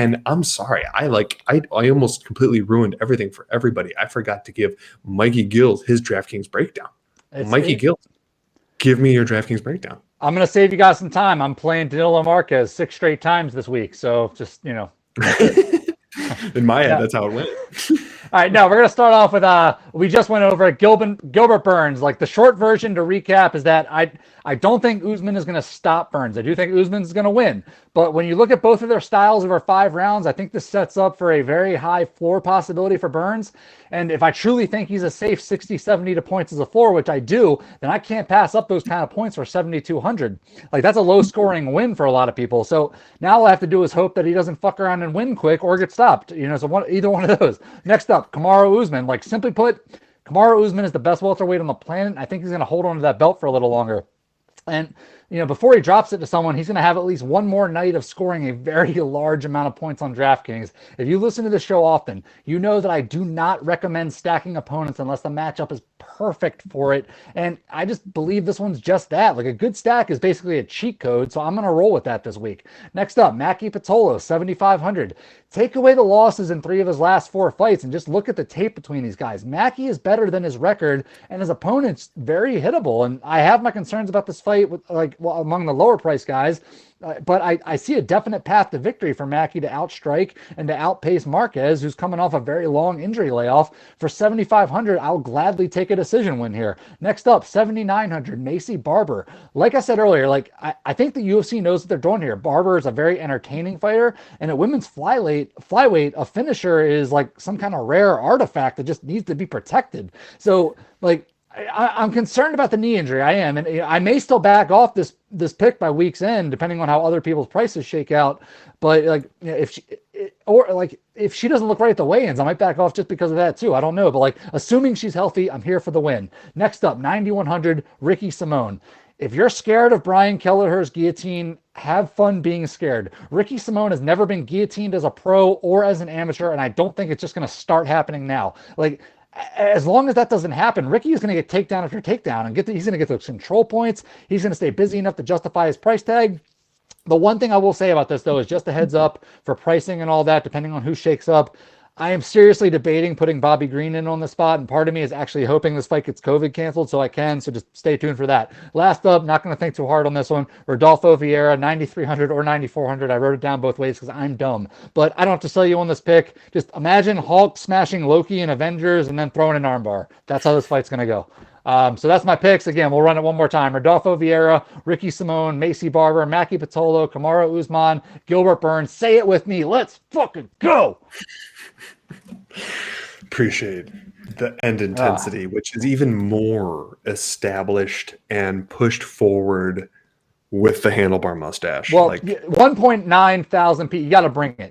And I'm sorry, I almost completely ruined everything for everybody. I forgot to give Mikey Gilz his DraftKings breakdown. Mikey Gilz, give me your DraftKings breakdown. I'm going to save you guys some time. I'm playing Danilo Marquez 6 straight times this week. So just, In my head, that's how it went. All right, now we're going to start off with, we just went over it, Gilbert Burns. Like, the short version to recap is that I don't think Usman is going to stop Burns. I do think Usman is going to win. But when you look at both of their styles over 5 rounds, I think this sets up for a very high floor possibility for Burns. And if I truly think he's a safe 60, 70 to points as a floor, which I do, then I can't pass up those kind of points for 7,200. Like, that's a low scoring win for a lot of people. So now all I have to do is hope that he doesn't fuck around and win quick or get stopped. So either one of those. Next up, Kamaru Usman. Like, simply put, Kamaru Usman is the best welterweight on the planet. I think he's going to hold on to that belt for a little longer. And, before he drops it to someone, he's going to have at least one more night of scoring a very large amount of points on DraftKings. If you listen to the show often, you know that I do not recommend stacking opponents unless the matchup is perfect for it. And I just believe this one's just that. Like, a good stack is basically a cheat code, so I'm going to roll with that this week. Next up, Macie Pitolo, 7,500. Take away the losses in 3 of his last 4 fights and just look at the tape between these guys. Macie is better than his record, and his opponent's very hittable. And I have my concerns about this fight with among the lower price guys. But I see a definite path to victory for Macie to outstrike and to outpace Marquez, who's coming off a very long injury layoff. For 7,500, I'll gladly take a decision win here. Next up, 7,900, Macie Barber. Like I said earlier, I think the UFC knows what they're doing here. Barber is a very entertaining fighter, and at women's flyweight, a finisher is like some kind of rare artifact that just needs to be protected. So, I'm concerned about the knee injury. I am, and I may still back off this pick by week's end, depending on how other people's prices shake out. But if she doesn't look right at the weigh-ins, I might back off just because of that too. I don't know, but assuming she's healthy, I'm here for the win. Next up, 9,100, Ricky Simone. If you're scared of Brian Kelleher's guillotine, have fun being scared. Ricky Simone has never been guillotined as a pro or as an amateur, and I don't think it's just going to start happening now. As long as that doesn't happen, Ricky is going to get takedown after takedown, and he's going to get those control points. He's going to stay busy enough to justify his price tag. The one thing I will say about this, though, is just a heads up for pricing and all that, depending on who shakes up. I am seriously debating putting Bobby Green in on the spot, and part of me is actually hoping this fight gets COVID canceled so I can, so just stay tuned for that. Last up, not going to think too hard on this one, Rodolfo Vieira, 9,300 or 9,400. I wrote it down both ways because I'm dumb, but I don't have to sell you on this pick. Just imagine Hulk smashing Loki in Avengers and then throwing an armbar. That's how this fight's going to go. So that's my picks. Again, we'll run it one more time. Rodolfo Vieira, Ricky Simone, Macie Barber, Macie Pitolo, Kamaru Usman, Gilbert Burns. Say it with me. Let's fucking go. Appreciate the end intensity, which is even more established and pushed forward with the handlebar mustache. Well, 1.9 thousand people. You got to bring it.